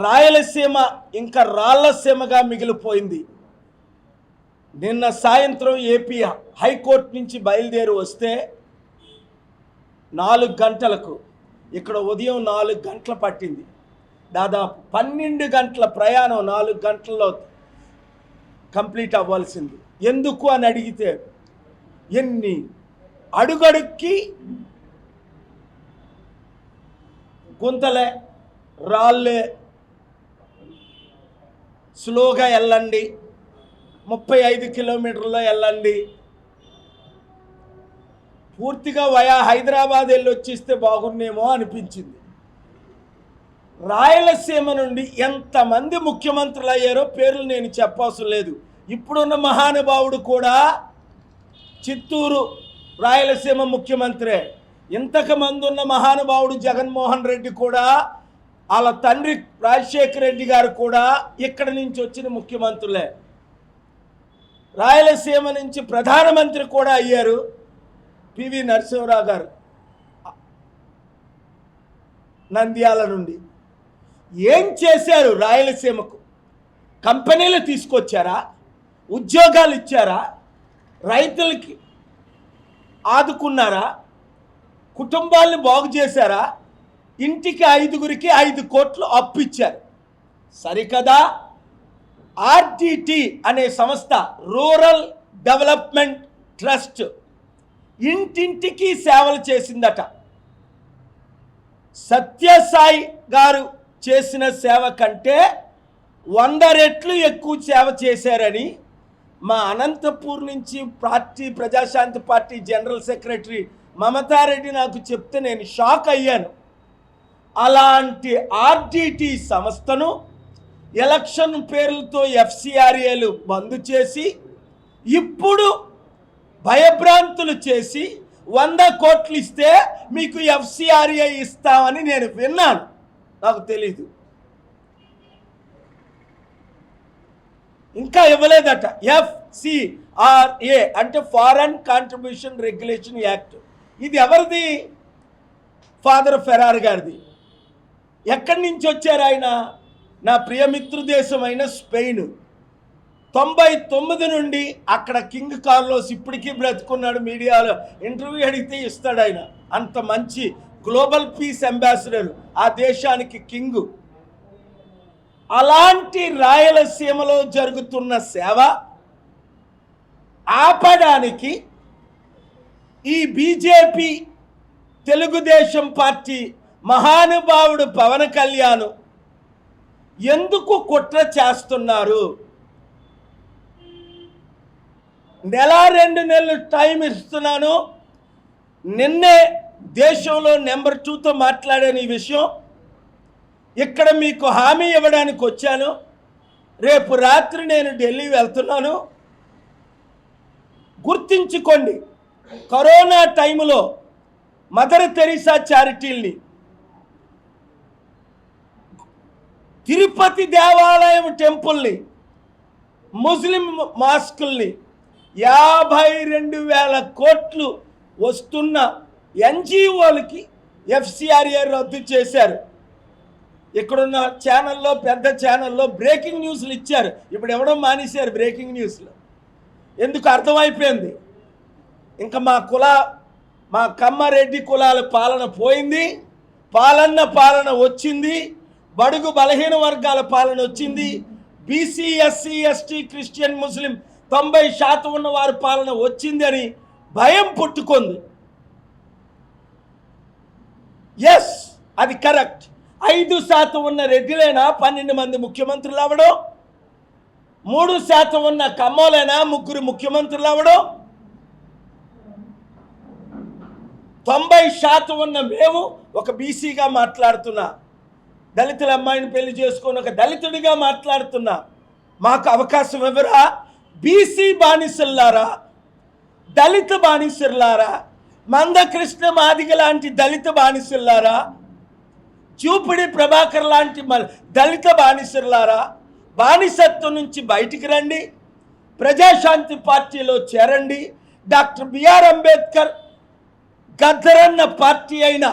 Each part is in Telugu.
రాయలసీమ ఇంకా రాళ్లసీమగా మిగిలిపోయింది. నిన్న సాయంత్రం ఏపీ హైకోర్టు నుంచి బయలుదేరి వస్తే 4 గంటలకు, ఇక్కడ ఉదయం 4 గంటలు పట్టింది. దాదాపు 12 గంటల ప్రయాణం 4 గంటల్లో కంప్లీట్ అవ్వాల్సింది. ఎందుకు అని అడిగితే ఎన్ని అడుగడుక్కి గుంతలే, రాళ్ళే, స్లోగా వెళ్ళండి, 35 కిలోమీటర్లో వెళ్ళండి, పూర్తిగా వయా హైదరాబాద్ వెళ్ళి వచ్చేస్తే బాగున్నేమో అనిపించింది. రాయలసీమ నుండి ఎంతమంది ముఖ్యమంత్రులు అయ్యారో పేర్లు నేను చెప్పవసరం లేదు. ఇప్పుడున్న మహానుభావుడు కూడా చిత్తూరు రాయలసీమ ముఖ్యమంత్రే. ఇంతకుమంది ఉన్న మహానుభావుడు జగన్మోహన్ రెడ్డి కూడా, వాళ్ళ తండ్రి రాజశేఖర రెడ్డి గారు కూడా ఇక్కడి నుంచి వచ్చిన ముఖ్యమంత్రులే. రాయలసీమ నుంచి ప్రధానమంత్రి కూడా అయ్యారు పివి నరసింహరావు గారు నంద్యాల నుండి. ఏం చేశారు రాయలసీమకు? కంపెనీలు తీసుకొచ్చారా? ఉద్యోగాలు ఇచ్చారా? రైతులకి ఆదుకున్నారా? కుటుంబాలను బాగు చేశారా? ఇంటికి 5గురికి 5 కోట్లు అప్పు ఇచ్చారు. సరికదా? ఆర్డిటి అనే సంస్థ, రూరల్ డెవలప్మెంట్ ట్రస్ట్, ఇంటింటికి సేవలు చేసిందట. సత్యసాయి గారు చేసిన సేవ కంటే 100 రెట్లు ఎక్కువ సేవ చేశారని మా అనంతపూర్ నుంచి Praja Shanti party general secretary Mamata Reddy నాకు చెప్తే నేను షాక్ అయ్యాను. అలాంటి ఆర్డిటి సంస్థను ఎలక్షన్ పేర్లతో ఎఫ్సిఆర్ఏలు బంద్ చేసి, ఇప్పుడు భయభ్రాంతులు చేసి 100 కోట్లు ఇస్తే మీకు ఎఫ్సిఆర్ఏ ఇస్తామని నేను విన్నాను. నాకు తెలీదు, ఇంకా ఇవ్వలేదట. ఎఫ్సిఆర్ఏ అంటే ఫారెన్ కాంట్రిబ్యూషన్ రెగ్యులేషన్ యాక్ట్. ఇది ఎవరిది? ఫాదర్ ఫెరార్ గారిది. ఎక్కడి నుంచి వచ్చారు ఆయన? నా ప్రియమిత్రు దేశమైన స్పెయిన్. 99 నుండి అక్కడ కింగ్ కార్లోస్ ఇప్పటికీ బ్రతుకున్నాడు. మీడియాలో ఇంటర్వ్యూ అడిగితే ఇస్తాడు ఆయన. అంత మంచి గ్లోబల్ పీస్ అంబాసిడర్ ఆ దేశానికి కింగు. అలాంటి రాయలసీమలో జరుగుతున్న సేవ ఆపడానికి ఈ బీజేపీ తెలుగుదేశం పార్టీ మహానుభావుడు పవన్ కళ్యాణ్ ఎందుకు కుట్ర చేస్తున్నారు? 1-2 నెలలు టైం ఇస్తున్నాను. నిన్నే దేశంలో నెంబర్ 2తో మాట్లాడాను ఈ విషయం. ఇక్కడ మీకు హామీ ఇవ్వడానికి వచ్చాను. రేపు రాత్రి నేను ఢిల్లీ వెళ్తున్నాను. గుర్తించుకోండి, కరోనా టైంలో మదర్ తెరీసా చారిటీల్ని, తిరుపతి దేవాలయం టెంపుల్ని, ముస్లిం మాస్కుల్ని 52,000 కోట్లు వస్తున్న ఎన్జిఓలకి ఎఫ్సిఆర్ఏ రద్దు చేశారు. ఇక్కడున్న ఛానల్లో, పెద్ద ఛానల్లో బ్రేకింగ్ న్యూస్లు ఇచ్చారు. ఇప్పుడు ఎవడం మానేశారు బ్రేకింగ్ న్యూస్లు. ఎందుకు? అర్థమైపోయింది. ఇంకా మా కమ్మారెడ్డి కులాల పాలన పోయింది, పాలన వచ్చింది, బడుగు బలహీన వర్గాల పాలన వచ్చింది, బీసీ ఎస్సీ ఎస్టీ క్రిస్టియన్ ముస్లిం 90% ఉన్న వారి పాలన వచ్చింది అని భయం పుట్టుకుంది. ఎస్, అది కరెక్ట్. 5% ఉన్న రెడ్డిలైనా 12 మంది ముఖ్యమంత్రులు అవ్వడం, 3% ఉన్న కమ్మోలైనా 3 ముఖ్యమంత్రులు అవ్వడం, 90% ఉన్న మేము ఒక బీసీగా మాట్లాడుతున్నా, దళితుల అమ్మాయిని పెళ్లి చేసుకొని ఒక దళితుడిగా మాట్లాడుతున్నా, మాకు అవకాశం ఎవరా? బీసీ బానిసల్లారా, దళిత బానిసల్లారా, మందకృష్ణ మాదిగ లాంటి దళిత బానిసల్లారా, చూపిడి ప్రభాకర్ లాంటి దళిత బానిసల్లారా, బానిసత్వం నుంచి బయటికి రండి, ప్రజాశాంతి పార్టీలో చేరండి. డాక్టర్ బిఆర్ అంబేద్కర్ గద్దరన్న పార్టీ అయిన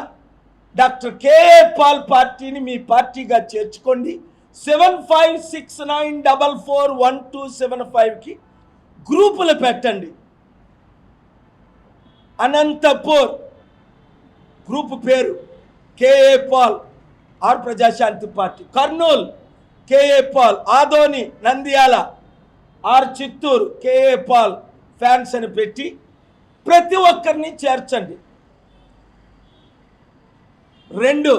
డాక్టర్ కేఏ పాల్ పార్టీని మీ పార్టీగా చేర్చుకోండి. 7569441275కి గ్రూపులు పెట్టండి. అనంతపూర్ గ్రూపు పేరు KA Paul are Praja Shanti party, Kurnool KA Paul, Adoni Nandyal are Chittoor KA Paul fans అని పెట్టి ప్రతి ఒక్కరిని చేర్చండి. 2,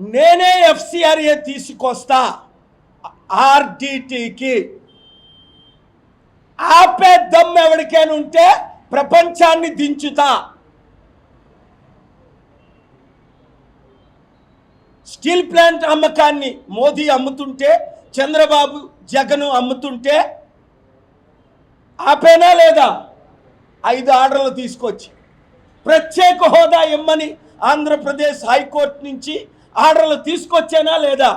నేనే FCRA తీసుకొస్తా RDTకి. ఆపే దమ్ ఎవరికైనా ఉంటే ప్రపంచాన్ని దించుతా. స్టీల్ ప్లాంట్ అమ్మకాన్ని మోదీ అమ్ముతుంటే, చంద్రబాబు జగన్ అమ్ముతుంటే ఆపేనా లేదా? 5 ఆర్డర్లు తీసుకొచ్చి ప్రత్యేక హోదా ఇమ్మని ఆంధ్రప్రదేశ్ హైకోర్టు నుంచి ఆర్డర్లు తీసుకొచ్చానా లేదా?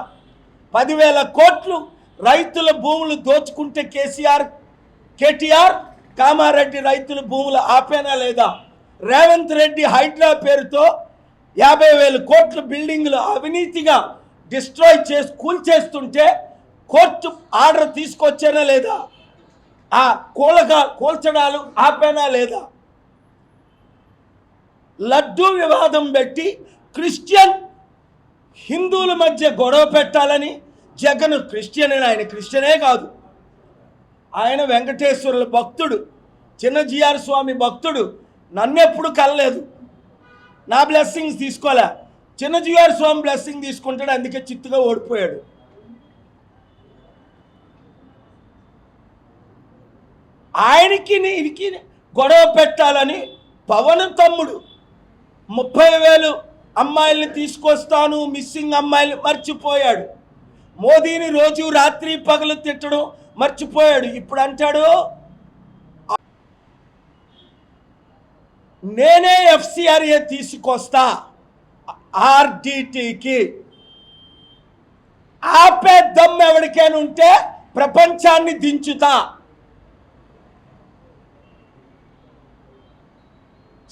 10,000 కోట్లు రైతుల భూములు దోచుకుంటే కేటీఆర్ కామారెడ్డి రైతుల భూములు ఆపేనా లేదా? రేవంత్ రెడ్డి హైడ్రా పేరుతో 50,000 కోట్ల బిల్డింగ్లు అవినీతిగా డిస్ట్రాయ్ చేసి కూల్చేస్తుంటే కోర్టు ఆర్డర్ తీసుకొచ్చానా లేదా? ఆ కూల్చడాలు ఆపేనా లేదా? లడ్డూ వివాదం పెట్టి క్రిస్టియన్ హిందువుల మధ్య గొడవ పెట్టాలని జగన్ క్రిస్టియన్ అని, ఆయన క్రిస్టియనే కాదు, ఆయన వెంకటేశ్వరుల భక్తుడు, చిన్నజీఆర్ స్వామి భక్తుడు. నన్నెప్పుడు కలలేదు, నా బ్లెస్సింగ్స్ తీసుకోలే. చిన్నజీఆర్ స్వామి బ్లెస్సింగ్ తీసుకుంటాడు, అందుకే చిత్తుగా ఓడిపోయాడు. ఆయనకి ఇరికి గొడవ పెట్టాలని పవన్ తమ్ముడు 30,000 అమ్మాయిల్ని తీసుకొస్తాను, మిస్సింగ్ అమ్మాయిలు మర్చిపోయాడు. మోదీని రోజు రాత్రి పగలు తిట్టడం మర్చిపోయాడు. ఇప్పుడు అంటాడు నేనే FCRA తీసుకొస్తా RDTకి. ఆపే దమ్ ఎవరికైనా ఉంటే ప్రపంచాన్ని దించుతా.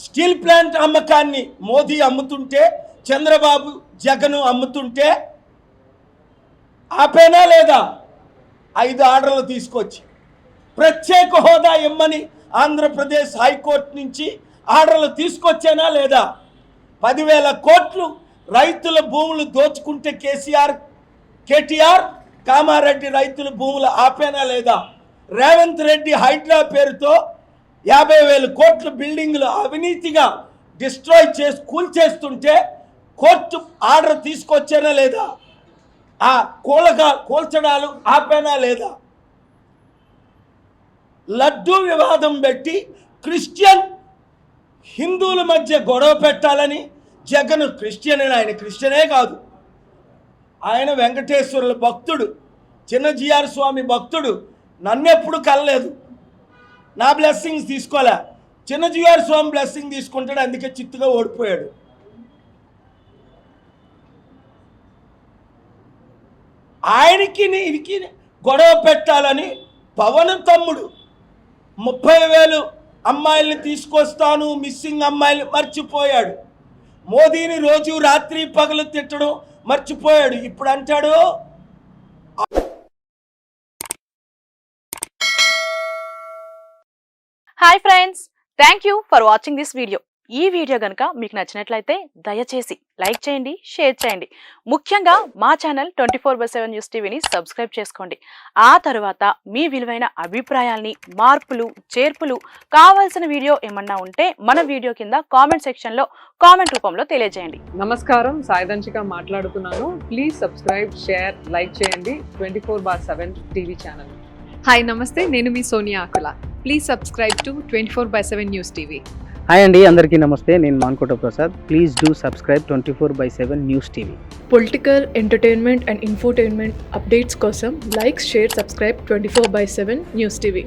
స్టీల్ ప్లాంట్ అమ్మకాన్ని మోదీ అమ్ముతుంటే, చంద్రబాబు జగన్ అమ్ముతుంటే ఆపేనా లేదా? 5 ఆర్డర్లు తీసుకొచ్చి ప్రత్యేక హోదా ఇమ్మని ఆంధ్రప్రదేశ్ హైకోర్టు నుంచి ఆర్డర్లు తీసుకొచ్చానా లేదా? 10,000 కోట్లు రైతుల భూములు దోచుకుంటే కేటీఆర్ కామారెడ్డి రైతుల భూములు ఆపేనా లేదా? రేవంత్ రెడ్డి హైడ్రా పేరుతో 50,000 కోట్ల బిల్డింగ్లు అవినీతిగా డిస్ట్రాయ్ చేసి కూల్చేస్తుంటే కోర్టు ఆర్డర్ తీసుకొచ్చానా లేదా? ఆ కూల్చడాలు ఆపేనా లేదా? లడ్డూ వివాదం పెట్టి క్రిస్టియన్ హిందువుల మధ్య గొడవ పెట్టాలని జగన్ క్రిస్టియన్ అని, ఆయన క్రిస్టియనే కాదు, ఆయన వెంకటేశ్వరుల భక్తుడు, చిన్నజీఆర్ స్వామి భక్తుడు. నన్నెప్పుడు కలలేదు, నా బ్లెస్సింగ్స్ తీసుకోలే. చిన్నజీఆర్ స్వామి బ్లెస్సింగ్ తీసుకుంటాడు, అందుకే చిత్తుగా ఓడిపోయాడు. ఆయనకి ఇరికి గొడవ పెట్టాలని పవన్ తమ్ముడు 30,000 అమ్మాయిల్ని తీసుకొస్తాను, మిస్సింగ్ అమ్మాయిలు మర్చిపోయాడు. మోదీని రోజు రాత్రి పగలు తిట్టడం మర్చిపోయాడు. ఇప్పుడు అంటాడు hi friends, thank you for watching this video. ఈ వీడియో కనుక మీకు నచ్చినట్లయితే దయచేసి లైక్ చేయండి, షేర్ చేయండి. ముఖ్యంగా మా ఛానల్ 24/7 న్యూస్ టీవీని సబ్స్క్రైబ్ చేసుకోండి. ఆ తర్వాత మీ విలువైన అభిప్రాయాల్ని, మార్పులు, చేర్పులు, కావాల్సిన వీడియో ఏమన్నా ఉంటే మన వీడియో కింద కామెంట్ సెక్షన్లో కామెంట్ రూపంలో తెలియజేయండి. నమస్కారం, సాయిదంచిక మాట్లాడుతున్నాను. ప్లీజ్ సబ్స్క్రైబ్, షేర్, లైక్ చేయండి 24/7 టీవీ ఛానల్. హాయ్ నమస్తే, నేను మీ Sonia Akula. Please subscribe to 24/7 news TV. Hi అండి, అందరికీ నమస్తే. నేను Mankota Prasad. Please do subscribe 24/7 news TV. Political, entertainment and infotainment updates కోసం like, share, subscribe 24/7 news TV.